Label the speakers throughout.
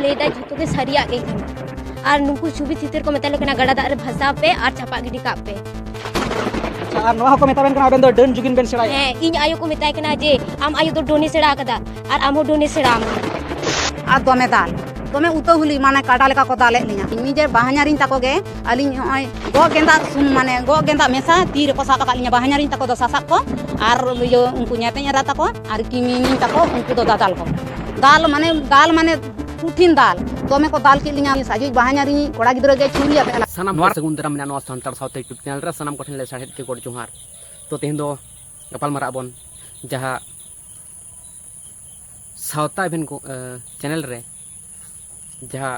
Speaker 1: लेदा झुतो के सरिया के और नुकु छुबी चित्र को मतलब कना गड़ा दार भाषा पे और छापा गिडी का पे
Speaker 2: আর নোয়া কো মেতাবেন কানা আবেন দো ডন জুগিন বেন সেড়াই
Speaker 1: इन आयु को मेताय कना जे आम आयु तो डोनी सेड़ा कदा और आमो डोनी सेड़ा आम
Speaker 3: আর দমে দাল দমে উতো হুলি মানে কাটা লেকা কো দালে লিনা নিজে বাহাኛরিন তাকোগে আলিন হয় গো গেন্দা সুন মানে গো গেন্দা মেসা তীর ko saka kalinya bahanyarin tako do sasak ko ar yo unku nyatenya rata ko ar kiminin tako unku do dadal ko dal mane kutin dal dome ko dal ki linya saji bahanyarin koda gidro ge churia pe
Speaker 2: sanam war segun daram na no santar saute youtube channel ra sanam kotin le sahet ke kod johar to tehin do gapal mara bon jaha sauta ben ko channel re jaha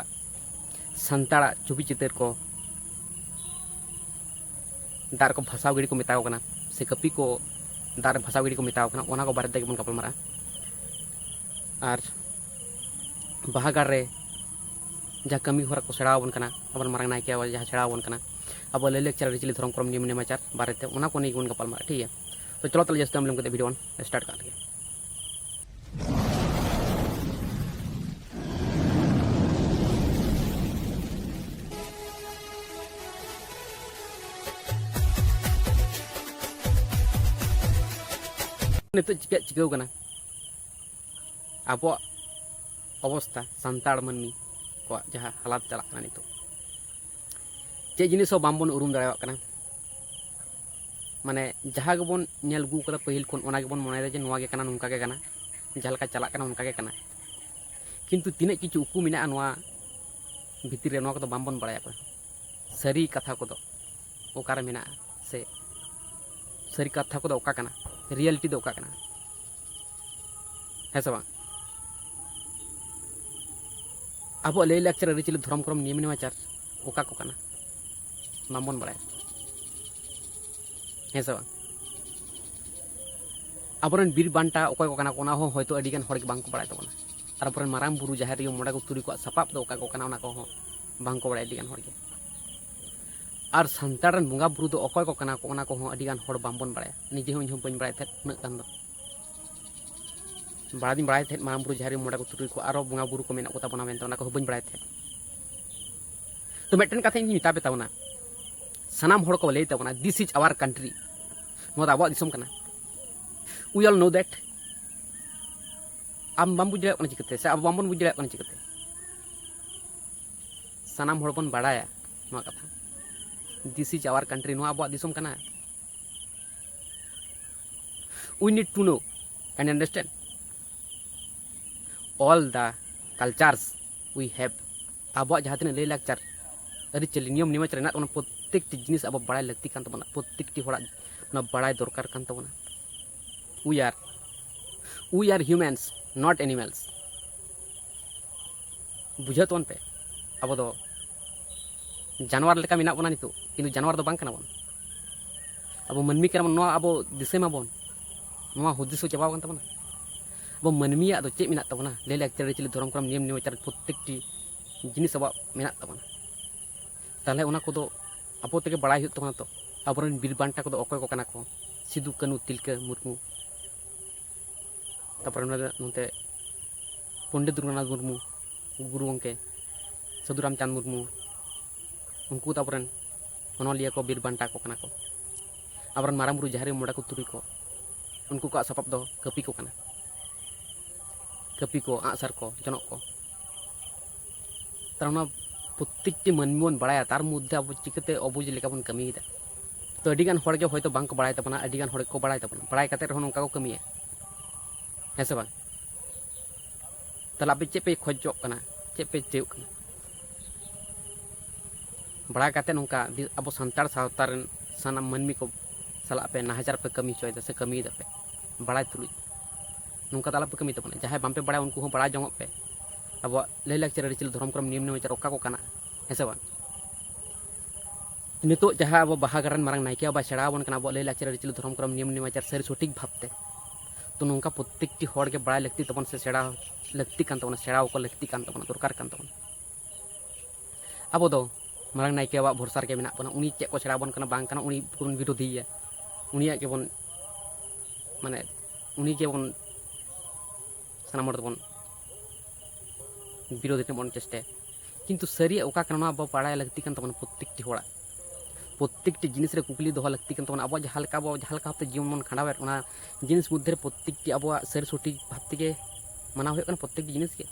Speaker 2: santara chubi chiter ko dar ko bhasa gidi ko metao kana se kapi ko dar bhasa gidi ko metao kana ona ko bare te bon gapal mara ar bahagar re जहाँ कमी होरा को सेड़ा बन कना अपन Marang Nike आवाज जहाँ सेड़ा बन कना अब ले लेक्चर रिचली धर्म क्रम नियम नेमाचार बारे ते उना को नहीं गुण गपाल मार ठीक है तो चलो तले जस्ट हम लोग वीडियो स्टार्ट कर लगे नितो चिकाउ कना अब अवस्था संताड़ मनमी को जहाँ हालात चलना नितो चे जिनिस बामबन उरुम दाड़ा माने जहाँ गेबन नेल गु कदा पहिल खन ओना गेबन मने जे नोवा गे कना नुंका गे कना जहाँ लेका चला कना उनका गे कना किंतु तिने किछु उकु मिना नोवा भितिर रे नोवा कदो बामबन बड़ाया को सरी कथा को दो ओकार मिना से सरी कथा को दो ओका कना रियलिटी दो ओका कना है सब अब ले लेक्चर रिचली धर्म क्रम नियम नेमाचार ओका को कना मामबन बड़ाय है सब अबरन बीर बांटा ओका को कना कोना हो होयतो अडिगन हर के बांग को बड़ाय तबना और अबरन माराम बुरु जहार रे मोड़ा को तुरी को सपाप दो ओका को कना ओना को हो बांग को बड़ाय अडिगन हर के और संतारन बुंगा बुरु दो ओका को कना को ओना को हो अडिगन हर बांबन बड़ाय निजे हो बन बड़ाय थे न कान दो बड़ा दिन बड़ाय थे माराम बुरु जहार रे मोड़ा को तुरी को आरो बुंगा बुरु को मेना को ताबना मेनते ओना को बन बड़ाय थे तो मेटन कथा इन मिता बेतावना सनाम हड़ को लई तबना दिस इज आवर कंट्री नो आबो दिसम कना वी ऑल नो दैट आम बाम बुझले कना चिकते से अब बामबन बुझले कना चिकते सनाम हड़ बन बड़ाया नो कथा दिस इज आवर कंट्री नो आबो दिसम कना we need to know and understand all the cultures we have आबो जहां तने ले लेक्चर अरे चल नियम नेमाचार ना प्रत्येक जिनिस अब बड़ा लगती कान तबना प्रत्येक हड़ा बड़ा दरकार कान तबना we are humans not animals बुझतवन पे अब दो जानवर लेका मेना बना नितो किंतु जानवर दो बांग कना बन अब मनमी कना नो अब दिसे मा बन नो हुदिसो चाबा कान तबना अब मनमिया दो चे मेना तबना ले लेक्चर चले धर्म क्रम नियम नेमाचार प्रत्येक जिनिस अब मेना तबना ताले उना कोदो आपो तेगे बड़ा हुई तबना तो अबरन बीर बांटा को अकय को कना को सिदु कानु तिलका मुर्मू तापर नते पंडित रघुनाथ मुर्मू गुरु अंके साधु रामचंद मुर्मू उनको तापरन अनलिया को बीर बांटा को कना को अबरन माराम बुरु जहारे मोड़ा को तुरी को उनको को सपाप दो कपी को कना कपी को आसर को जनक को तारना प्रत्येक मनमोन बड़ाया तार मध्य अब चिकते अबुझ लेका बन कमीदा तो अडिगान हड़ के होयतो बांग को बड़ाय तबना अडिगान हड़ को बड़ाय तबना बड़ाय कते रहन उनका को कमिया है से बांग तला पे चे पे खोजो कना चे पे चेउ कना बड़ा कते नोंका अब संतार सावतार सनाम मनमी को सला पे नाहजार पे कमी चोय से कमी द पे बड़ाय तुलु नोंका तला पे कमी तबना जहां बांपे बड़ा उनको हो बड़ा जंग पे अब ले लेक्चर रिचल धर्म क्रम नियम नेमाचार ओका को कना है से बांग नितो जहाँ अब बाहागारन मारंग नायके अब सेड़ा बन कना अब ले लेक्चर रिचल धर्म क्रम नियम नेमाचार सरी सठिक भावते तो नोंका प्रत्येक हड़ के बड़ा लगती तबन से सेड़ा लगती कान तबना सेड़ा को लगती कान तबना दरकार कान तबना अब दो मारंग नायके अब भरसार के मेना बना उनी चे को सेड़ा बन कना बांग कना उनी पुरन विरोधी है उनिया के बन माने उनी के बन सनाम हड़ तबन विरोधी बन चेष्टाया किंतु सारी ओका करना अब बाड़ा लगती प्रत्येकटी होड़ा प्रत्येकटी जिनिस रे कुकली दोह लगती अब जहाँ भावते जीवन बन खांडावे जिनिस मध्य प्रत्येकटी अब सारी सठिक भावते के माना प्रत्येक जिनिस के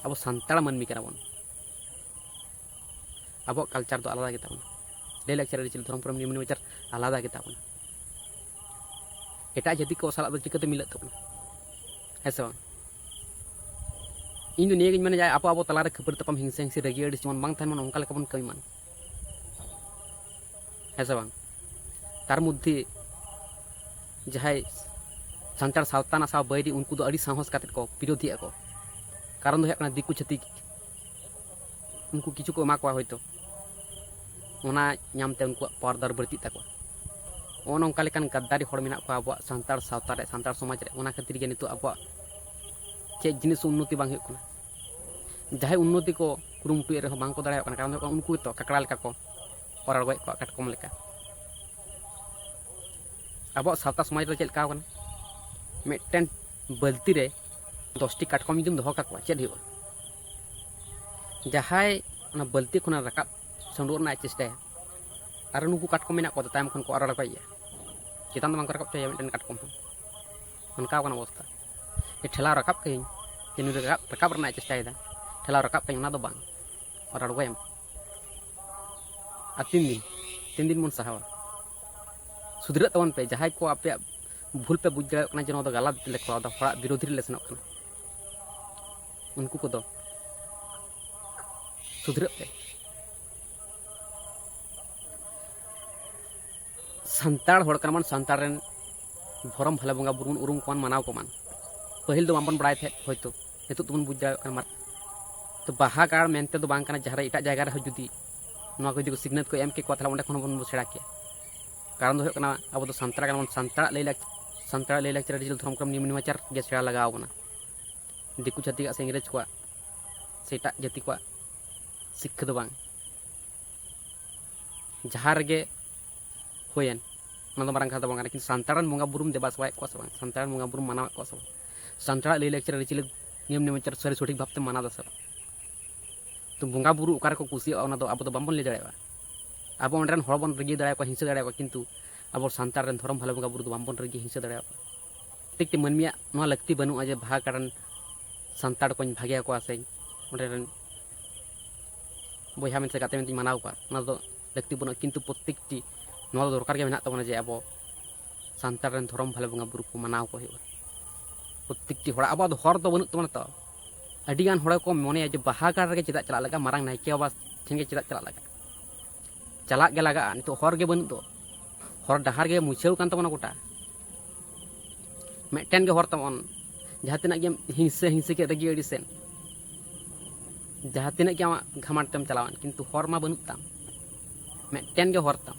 Speaker 2: अब सान्ताड़ मानमी बन अब कलचार तो आलादा गेता लय लाचार आरिचाली धर्म करम नियम नेमाचार आलादा गेता एटा जाति को साला चिकाते मिलत है से इन निये माने जाए आप तलारे खबर तपम हिंसा हिंसी रगी अड़ी जेमन बांग थान मन ओंका लेका बन कमी मान है से तार मध्य जहाय सान्ताड़ सावताना साव बैरी उनको दो अड़ी साहस काते को विरोधी को कारण दो है दिकु छतिक उनको किछु को एमा को होयतो ओना नामते उनको पावरदार बढ़ती तक ओन ओंका लेकान गद्दारी हड़ मेना को अब सान्ताड़ सावता रे सान्ताड़ समाज रे ओना खातिर गे नितो अब चे जिनिस उन्नति बांग होय कना जहाय उन्नति को कुरुमुटु रे बांग को दाड़ा कना कारण उनको तो ककड़ा लेका को और गय को काटकम लेका अब सावता समाज रे चेल का कना मेटेन बल्ती रे 10टी काटकम जुम दोह का चेद हो जहाय बल्ती खुना रकाब संडोरना चेष्टाया और नुकु काटकम मेना को तायम खन को अरड़ को चितान बांग रकाब चाहिए मेटेन काटकम उनका अवस्था ये ठेला रकाब कहीं तीन रकाब रना चेष्टा ठेला रकाब कहीं ना दो बांग और अड़गोयम और 3 दिन मन सहावा सुधरत तवन पे जहाय को आपे भूल पे बुझ दाड़ा जे तो गलत ले को हड़ा विरोधी ले सेनक उनको को दो सुधरत पे सान्ताड़ हड़ कना मन सान्ताड़ रेन धर्म भले बंगा बुरुन उरुम कोन मनाव को मान पहिल दो बांबन बड़ाय थे होयतो नितो तुमन बुझ दाड़ा कना तो बाहा गाड़ मेनते दो बांग कना जहां एटा जायगा रे जुदी नवा को सिग्नेत को एम के को थाला ओंडे खन बन सेड़ा के कारण दो होना अब तो सान्ताड़ कना मन सान्ताड़ लय लाचार धर्म क्रम नियम नेमाचार गे सेड़ा लगाव बना दिकु जाति से इंग्रेज को से एटा जाति को शिक्षा दो बांग जहां रे होयन मारंग कथा बांग लेकिन सान्ताड़ बंगा बुरुम देबा सबाय को सब सान्ताड़ बंगा बुरुम मानाव को सब सान्ताड़ लय लाचार नियम नेमाचार सारी सठिक भावते माना दा सब तो बंगा बुरु ओकार को कुसिया ओना दो अब तो बामबन ले दाड़ा अब ओंडरन हड़ बन रगी दाड़ा को हिंसा दाड़ा को किंतु अब सान्ताड़ रेन धर्म भले बंगा बुरु दो बामबन रगी हिंसा दाड़ा ठीक मनमिया नवा लगती बनुआ जे भाग कारण सान्ताड़ को भागिया को आसे ओंडरन बया मेन से गाते मेन मानाव को ना दो लगती बनु किंतु प्रत्येकटी नवा दरकार के मेना तबना जे अब सान्ताड़ रेन धर्म भले बंगा बुरु को मानाव को हो प्रत्येकटी हड़ अब हर दो बनु तबना तो अडिगान हड़ को मने जे बाहा गाड़ रे चेदा चला लगा मारंग नायके बाबा ठेंगे चेदा चला लगा चला गे लगा तो हर गे बनु दो हर डहार गे मुछाव कान तबना गोटा मेटेन गे हर तबन जहां तिना गे हिंसे के रगी अड़ी सेन जहां तिना गे आमा घमाट तम चलावन किंतु हर मा बनु ताम मेटेन गे हर ताम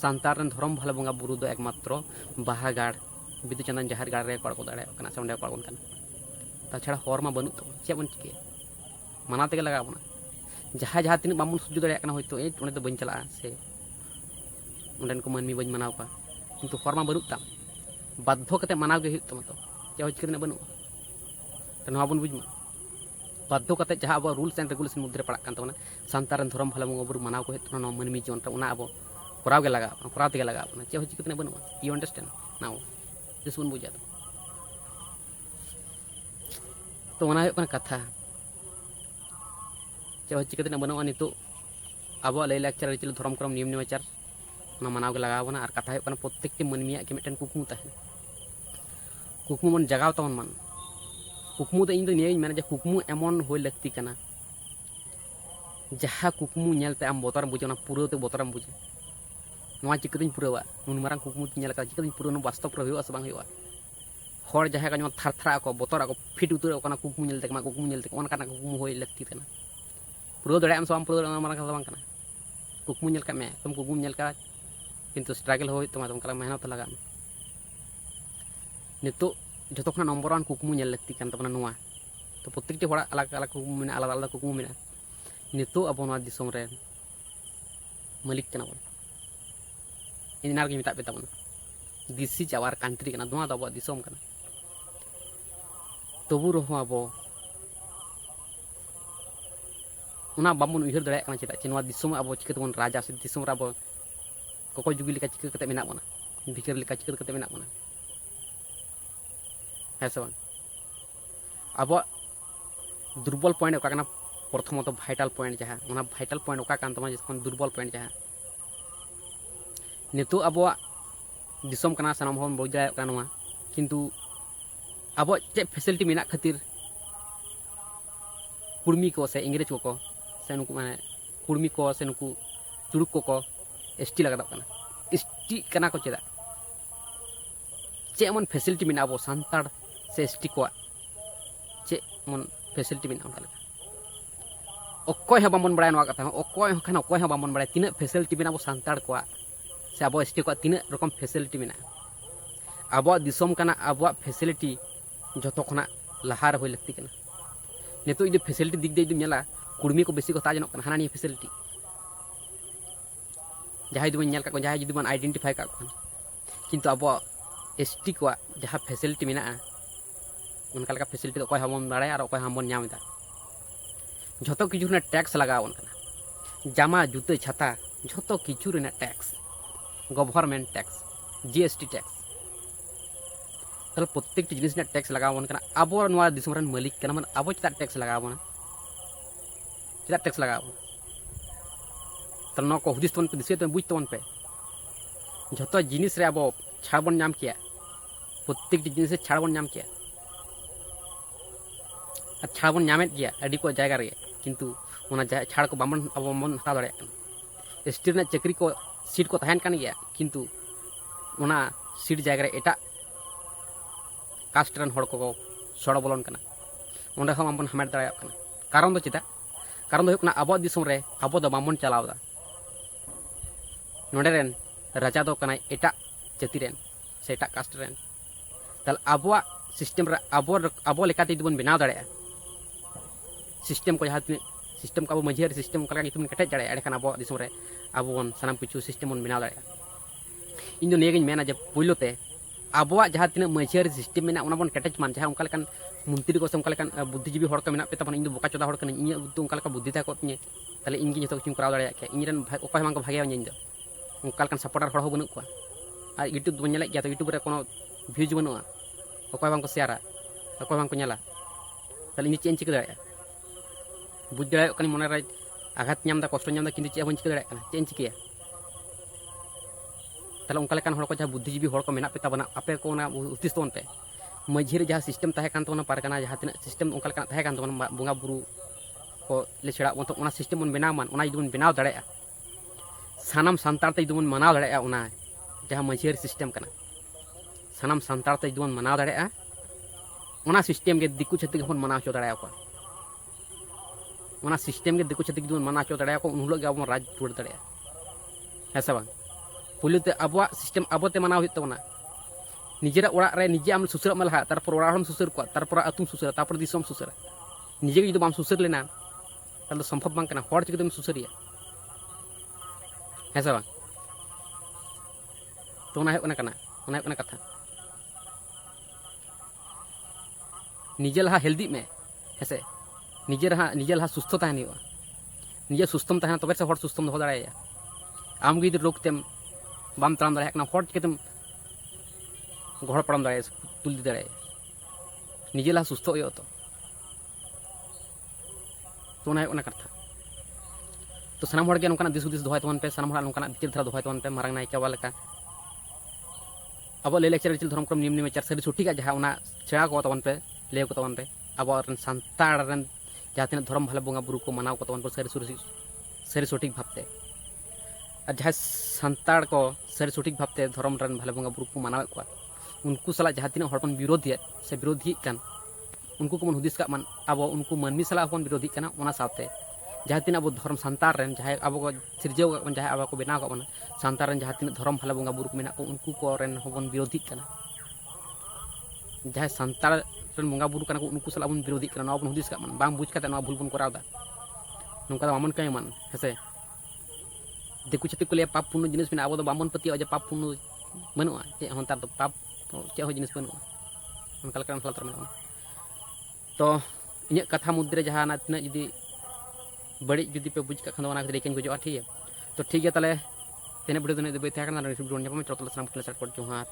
Speaker 2: सान्ताड़ रेन धर्म भले बंगा बुरु दो एकमात्र बाहा गाड़ बिदु चंदन जहार गाड़ रे को दाड़ा कना से ओंडे को कना ताछाड़ा हर मा बनू तब चे बन चिके मानाते के लगा बना जहाँ तीन बामन सह्य दाड़ा होयतो ए ओंडे तो बन चला से ओंडेन को मानमी बन मनाव का किंतु हर मा बनू ताम बाध्य कते मनाव गे तम तो चे हो चिके बनू तो नवा बन बुझमा बाध्य कते जहाँ अब रूल्स एंड रेगुलेशन मध्य पड़ा कान तबना सान्ताड़ रेन धर्म भले बंगा बुरु मनाव को हेतो नवा मानमी जीवन रे ओना अब कराव गे लगा कराव ते लगा चे हो चिके बनू यू अंडरस्टैंड नाउ दिस बन बुझा तो कथा चे चिकाते बनवा नितो अब लय लाचार आरिचाली धर्म क्रम नियम नेमाचार मानाव के लगा बना और कथा प्रत्येकटी मानमिया के मिटन कुकमु तहन कुकमु मन जगाव तबन मन कुकमु तो इन दो निये मेना जे कुकमु एमन होय लगती कना जहाँ कुकमु नेलते आम बतर बुझे ना पुराते बतरम बुझे नवा चिकाते पुरावा उन मारंग कुकमु नेल का चिकाते पुरानो वास्तव रे होय से बांग होय हर जहाँ का थार को बतर को फिट उतर कुकमु नेलते कुकमु नेलते ओनकाना कुकमु होय लगती कना पुरा दाड़ा से पुरा दाड़ा मारंग कथा बांग कना कुकमु नेल का में तुम कुकमु नेल का किंतु स्ट्रगल होय तुम मेहनत लगा नितो जो खना नम्बर 1 कुकमु नेल लगती कान तबना नोआ तो प्रत्येकटी हड़ा अलग अलग कुकमु में आलादा आलादा कुकमु में नितो अब नोआ दिसोम रे मालिक कना बन इनार के मिता पे तबना दिस इज आवर कंट्री कना नोआ दो दिसोम कना तबु रहो आबो उना बाबन उइहर दाड़े कना चेदा चे नोआ दिसोम आबो चिकतबन राजा से दिसोम रे आबो कोको जुगी लेका चिक कते मेना बना भिकर लेका चिक कते मेना बना ऐसा बन आबो दुर्बल पॉइंट ओका कना प्रथमत भाइटल पॉइंट जहाँ उना भाइटल पॉइंट ओका कान तमा जखन दुर्बल पॉइंट जहाँ नितो आबो दिसोम कना सनाम होन बुझ दाड़े कना नोआ किंतु आबो चे फैसिलिटी मेना खातिर कुर्मी को से इंग्रेज को से नुकु माने कुर्मी को से नुकु चुरुक को एसटी लगा कना एसटी कना को चेदा चे मन फैसिलिटी मेना आबो सांताड़ से एसटी को चे मन फैसिलिटी मेना उनका अकोय ह बामन बड़ाय नोआ कथा अकोय ह खाना अकोय ह बामन बड़ाय तिना फैसिलिटी मेना आबो सांताड़ को से आबो एसटी को तिना रकम फैसिलिटी मेना आबो दिसोम कना आबो फैसिलिटी जतो खना लहार होय लगती कना नितो इदि फैसिलिटी दिक दे इदि नेला कुर्मी को बेसी को ताजनक कना हाना नि फैसिलिटी जहां जुदी नेल का जहां जुदी बन आइडेंटिफाई का किंतु आबो एसटी को जहां फैसिलिटी मेना उनका लगा फैसिलिटी अकोय हमन बाड़ाय और अकोय हमन नामदा झतो किछु ने टैक्स लगावन कना जामा जुते छाता झतो किछु रे tax government tax GST tax तल प्रत्येक जिनिस ने टैक्स लगावन कना आबो नोआ दिसम रन मालिक कना मन आबो चता टैक्स लगावन चता टैक्स लगावन तल नो को हुदिस तवन पे दिसे तवन बुझ तवन पे झतो जिनिस रे आबो छाड़ बन नाम किया प्रत्येक जिनिस से छाड़ बन नाम किया छाड़ बन नामेत गया अडी को जायगा रे किंतु ओना छाड़ को बामन अब मन हता दाड़े एसटी ने चक्री को सीट को तहन कान गया किंतु ओना सीट जायगा रे एटा कास्ट रन हड़ को सड़ बोलन कना ओंडे हम बामन हमेट दाड़े कना कारण दो चिता कारण दो हुकना आबो दिसम रे आबो दो बामन चलावदा नोडे रेन राजा दो कना एटा जाति रेन से एटा कास्ट रेन तल आबो सिस्टम रे आबो लेकाते दिबन बनाव दाड़े सिस्टम को जहाँ सिस्टम का मझे सिस्टम का कटेज दाड़े एंड अब दिसम रे अब सामान किचु सिस्टम बन बनाव दाड़े इन निये मेना जे पुलोते अब जहाँ तीन मझे सिस्टम में बन कटेज मान जहाँ उनका मंत्री को से उनका बुद्धिजीवी हड़ को मेना पे तब इन बोका चोदा हड़ कना इन उनका बुद्धि तक ताले इन जो किचु कराव दाड़े इन अकोय मान को भागे इन उनका सपोर्टार हड़ बनू को यूट्यूब बन गया तो यूट्यूब रे कोनो व्यूज बनूआ अकोय मान को शेयरा अकोय मान को नेला ताले इन चेन चिका दाड़े बुझ दाड़े मन रे आघात नाम कष्ट नाम किंतु चे बन चिका दाड़े चे चिकिया ताले उनका हड़ को जहाँ बुद्धिजीवी हड़ को मेना पे तबना आपे को उतिस तबन पे मझे जहाँ सिस्टम तहे कान तबना पारगाना जहाँ तीन सिस्टम उनका तहे कान तबना बोंगा बुरु को ले छेड़ा बन तो सिस्टम बन बनाव मान जुदी बन बनाव दाड़े सानाम सानतार ते जुदी बन मनाव दाड़े जहाँ मझे सिस्टम कना सानाम सानतार ते जुदी बन मनाव दाड़े सिस्टम के दिकु छत्तीक बन मनाव चो दाड़े सिस्टम के दिकु छत्तीक जुदी मनाव चो दाड़े उन हिलोग अब राज रुआड़ दाड़े है से बांग पुलिते अब सिस्टम आबोते मनाव हुई तबना निजेरा ओड़ा रे निजे आम सुसर में लहा तारपर ओड़ा हम सुसर को तारपर आतुम सुसर तारपर दिसम सुसर निजे के जुदी बाम सुसर लेना ताले संभव बांग कना हड़ चिकदम सुसरिया है से बांग तो ना कथा निजे लहा हेल्दी में है निजे लहा सुस्थ तहन हुआ निजे सुस्थम तहना तबे से हड़ सुस्थम दो दाड़े आम गे रोग तेम बाम ताम दाड़े हड़ चिकतेम गहड़ पड़म दाड़े तुल दी दाड़े निजे लहा सुस्थ हो तो ना कथा तो सानाम हड़ के नोंकाना दिस हुदिस दोहाय तबन पे सानाम हड़ नोंकाना विचार धारा दोहाय तबन पे मारांग नायके बाबा लेका अब ले लेक्चर चिल धर्म क्रम नियम निमेचार सरी सठिक जहाँ छेड़ा को तबन पे ले को तबन पे अब सानताड़ रन जहाँ तीन धर्म भाले बोंगा बुरु को मनाव को तबन पे सरी सठिक भावते और जहाँ सानताड़ को सरी सठिक भावते धर्म रन भाले बोंगा बुरु को मनाव को उनको सला जहाँ तीन हड़पन विरोधी से विरोधी कान उनको को मन हुदिस का मन अब उनको मनमी सला हन विरोधी काना ओना साथे जहाँ तीन अब धर्म सानताड़ रन जहाँ अब को सिरजेव का जहाँ अब को बनाव का सानताड़ रन जहाँ तीन धर्म भाले बोंगा बुरु को मेना को उनको को रन हबन विरोधी काना जहाँ सानताड़ रन बोंगा बुरु काना को उनको सला बन विरोधी काना नवा बन हुदिस का मन बांग बुझ काते नवा भूल बन करावदा नोंका बामन कई मन हेसे दिकु छत्तीक को ले पाप पुण्य जिनिस में अब बामन पति जे पाप पुण्य बनुआ चे हन तार पाप चे हो जिनिस बनुआ उनका लकन फलतर में तो इन कथा मुद्रे जहाँ तीना जुदी बड़ी जुदी पे बुझ खान लेकिन गुजो ठीक है तो ठीक है ताले तेने वीडियो तो बै जोहार।